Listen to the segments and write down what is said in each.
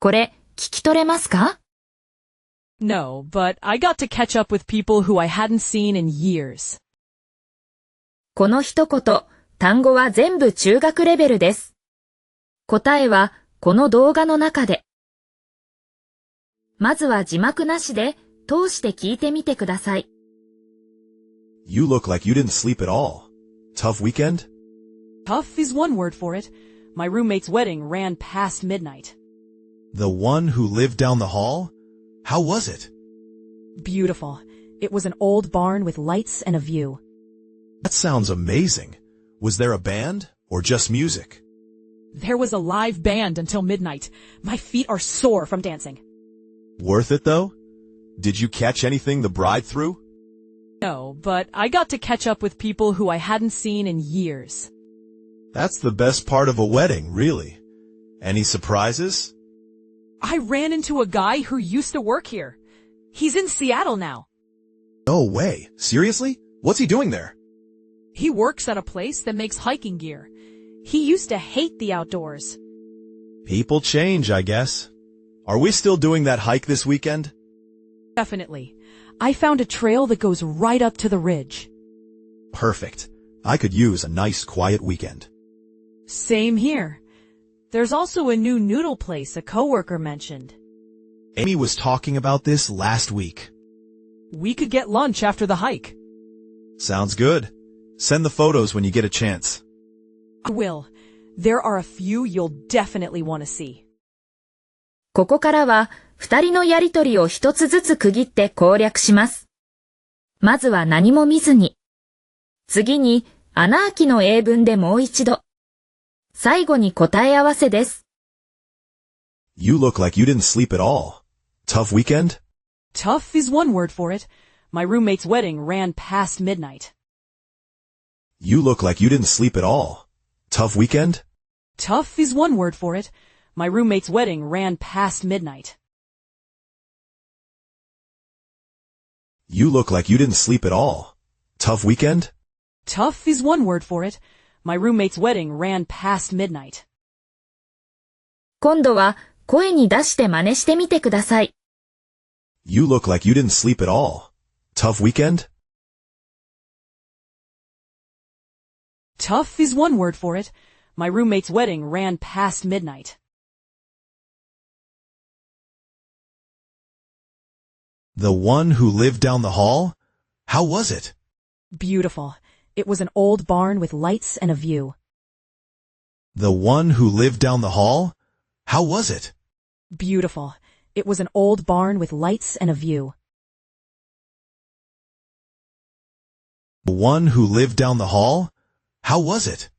これ、聞き取れますか？ No, but I got to catch up with people who I hadn't seen in years. この一言、単語は全部中学レベルです。答えは、この動画の中で。まずは字幕なしで、通して聞いてみてください。You look like you didn't sleep at all. Tough weekend? Tough is one word for it. My roommate's wedding ran past midnight. The one who lived down the hall? How was it? Beautiful. It was an old barn with lights and a view. That sounds amazing. Was there a band or just music? There was a live band until midnight. My feet are sore from dancing. Worth it though? Did you catch anything the bride threw? No, but I got to catch up with people who I hadn't seen in years. That's the best part of a wedding, really. Any surprises? I ran into a guy who used to work here. He's in Seattle now. No way. Seriously? What's he doing there? He works at a place that makes hiking gear. He used to hate the outdoors. People change, I guess. Are we still doing that hike this weekend? Definitely. I found a trail that goes right up to the ridge. Perfect. I could use a nice quiet weekend. Same here. There's also a new noodle place a coworker mentioned. Amy was talking about this last week. We could get lunch after the hike. Sounds good. Send the photos when you get a chance. I will. There are a few you'll definitely want to see. ここからは、二人のやりとりを一つずつ区切って攻略します。まずは何も見ずに。次に、穴あきの英文でもう一度。最後に答え合わせです。You look like you didn't sleep at all. Tough weekend? Tough is one word for it. My roommate's wedding ran past midnight. You look like you didn't sleep at all. Tough weekend? Tough is one word for it. My roommate's wedding ran past midnight. You look like you didn't sleep at all. Tough weekend? Tough is one word for it. My roommate's wedding ran past midnight. 今度は声に出して真似してみてください。You look like you didn't sleep at all. Tough weekend? Tough is one word for it. My roommate's wedding ran past midnight. The one who lived down the hall? How was it? Beautiful. It was an old barn with lights and a view. The one who lived down the hall? How was it? Beautiful. It was an old barn with lights and a view. The one who lived down the hall? How was it?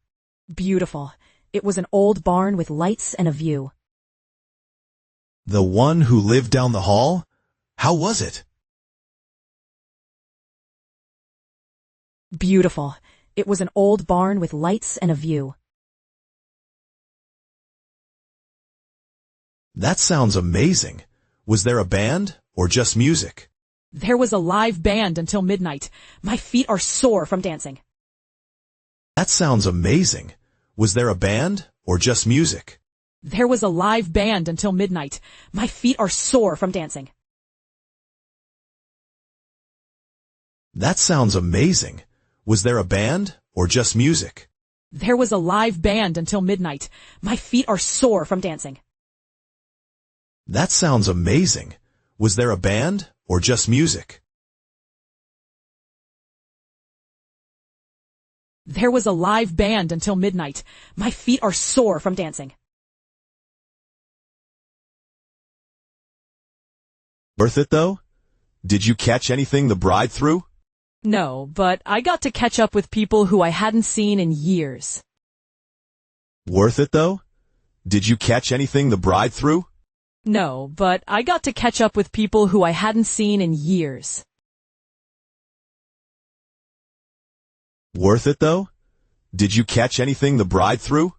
Beautiful. It was an old barn with lights and a view. The one who lived down the hall? How was it? Beautiful. It was an old barn with lights and a view. That sounds amazing. Was there a band or just music? There was a live band until midnight. My feet are sore from dancing. That sounds amazing. Was there a band or just music? There was a live band until midnight. My feet are sore from dancing. That sounds amazing. Was there a band or just music? There was a live band until midnight. My feet are sore from dancing. That sounds amazing. Was there a band or just music? There was a live band until midnight. My feet are sore from dancing. Worth it though? Did you catch anything the bride threw? No, but I got to catch up with people who I hadn't seen in years. Worth it though? Did you catch anything the bride threw? No, but I got to catch up with people who I hadn't seen in years. Worth it though? Did you catch anything the bride threw?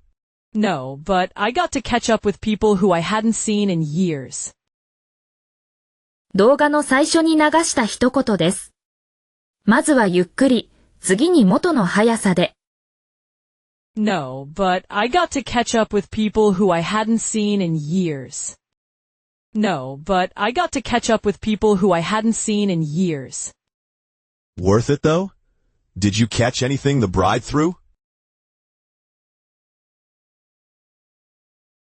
No, but I got to catch up with people who I hadn't seen in years. 動画の最初に流した一言です。まずはゆっくり、次に元の速さで。No, but I got to catch up with people who I hadn't seen in years. No, but I got to catch up with people who I hadn't seen in years. Worth it though? Did you catch anything the bride threw?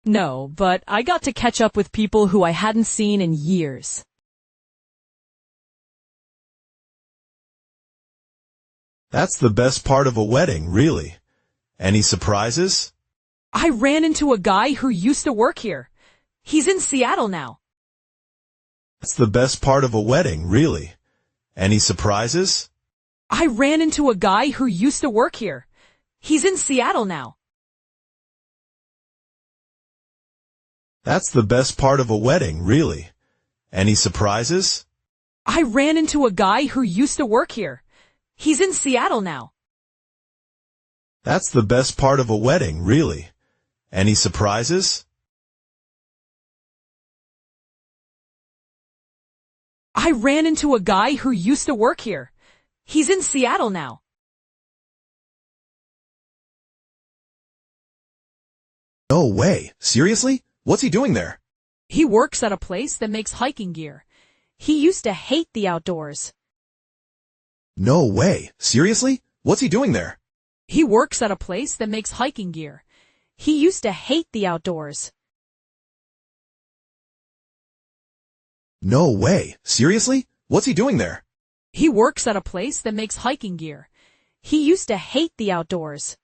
No, but I got to catch up with people who I hadn't seen in years. That's the best part of a wedding, really. Any surprises? I ran into a guy who used to work here. He's in Seattle now. That's the best part of a wedding, really. Any surprises? I ran into a guy who used to work here. He's in Seattle now. That's the best part of a wedding, really. Any surprises? I ran into a guy who used to work here. He's in Seattle now. That's the best part of a wedding, really. Any surprises? I ran into a guy who used to work here. He's in Seattle now. No way. Seriously? What's he doing there? He works at a place that makes hiking gear. He used to hate the outdoors. No way. Seriously? What's he doing there? He works at a place that makes hiking gear. He used to hate the outdoors. No way. Seriously? What's he doing there? He works at a place that makes hiking gear. He used to hate the outdoors.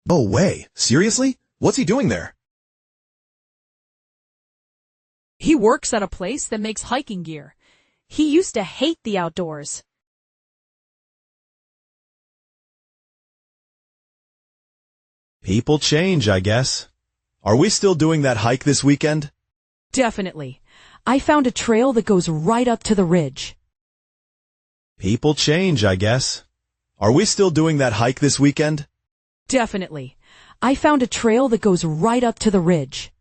No way. Seriously? What's he doing there? He works at a place that makes hiking gear. He used to hate the outdoors. People change, I guess. Are we still doing that hike this weekend? Definitely. I found a trail that goes right up to the ridge. People change, I guess. Are we still doing that hike this weekend? Definitely. I found a trail that goes right up to the ridge.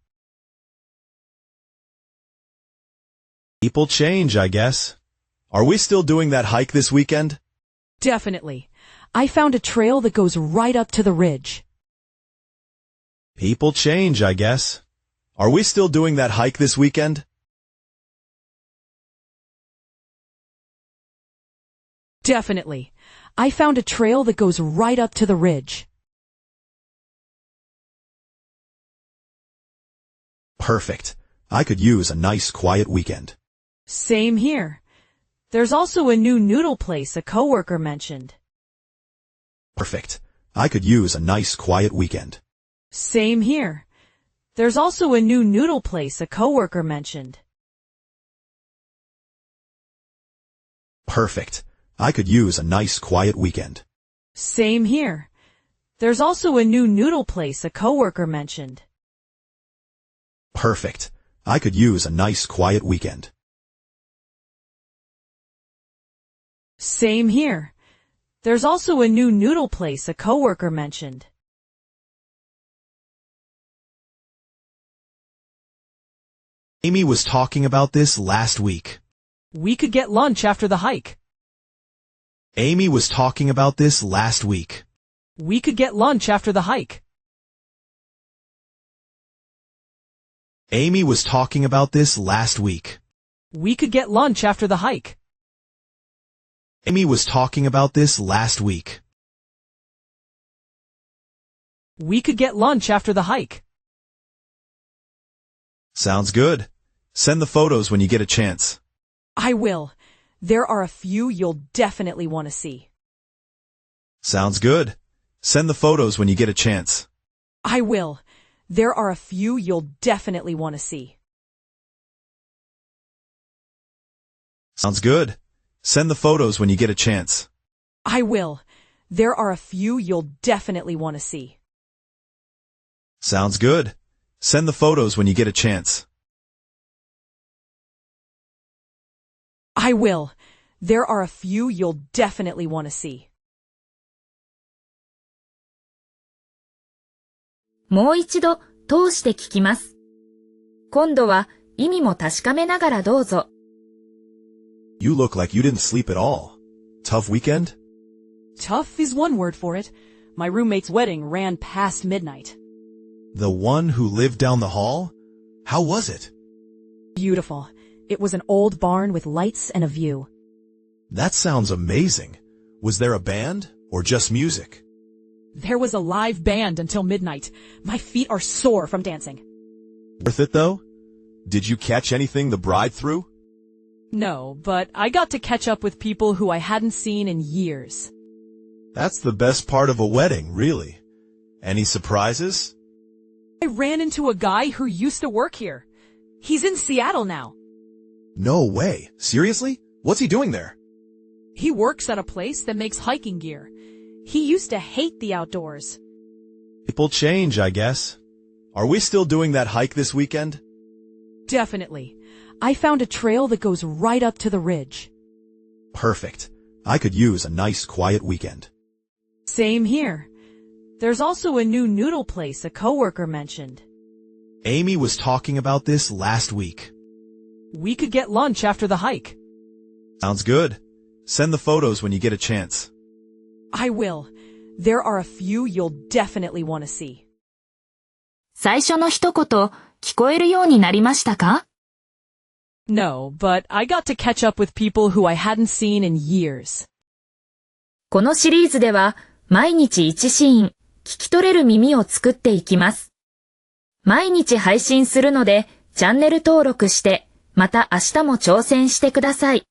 People change, I guess. Are we still doing that hike this weekend? Definitely. I found a trail that goes right up to the ridge. People change, I guess. Are we still doing that hike this weekend? Definitely. I found a trail that goes right up to the ridge. Perfect. I could use a nice quiet weekend. Same here. There's also a new noodle place a coworker mentioned. Perfect. I could use a nice quiet weekend. Same here. There's also a new noodle place a coworker mentioned. Perfect. I could use a nice quiet weekend. Same here. There's also a new noodle place a coworker mentioned. Perfect. I could use a nice quiet weekend. Same here. There's also a new noodle place a coworker mentioned. Amy was talking about this last week. We could get lunch after the hike. Amy was talking about this last week. We could get lunch after the hike. Amy was talking about this last week. We could get lunch after the hike. Amy was talking about this last week. We could get lunch after the hike. Sounds good. Send the photos when you get a chance. I will. There are a few you'll definitely want to see. Sounds good. Send the photos when you get a chance. I will. There are a few you'll definitely want to see. Sounds good. Send the photos when you get a chance. I will. There are a few you'll definitely want to see. Sounds good. Send the photos when you get a chance. I will. There are a few you'll definitely want to see. もう一度通して聞きます。今度は意味も確かめながらどうぞ。You look like you didn't sleep at all. Tough weekend? Tough is one word for it. My roommate's wedding ran past midnight. The one who lived down the hall? How was it? Beautiful. It was an old barn with lights and a view. That sounds amazing. Was there a band or just music? There was a live band until midnight. My feet are sore from dancing. Worth it though? Did you catch anything the bride threw? No, but I got to catch up with people who I hadn't seen in years. That's the best part of a wedding, really. Any surprises? I ran into a guy who used to work here. He's in Seattle now. No way. Seriously? What's he doing there? He works at a place that makes hiking gear. He used to hate the outdoors. People change, I guess. Are we still doing that hike this weekend? Definitely. I found a trail that goes right up to the ridge. Perfect. I could use a nice quiet weekend. Same here. There's also a new noodle place a coworker mentioned. Amy was talking about this last week. We could get lunch after the hike. Sounds good. Send the photos when you get a chance. I will. There are a few you'll definitely want to see. 最初の一言、聞こえるようになりましたか？ No, but I got to catch up with people who I hadn't seen in years. このシリーズでは、毎日1シーン、聞き取れる耳を作っていきます。毎日配信するので、チャンネル登録して、また明日も挑戦してください。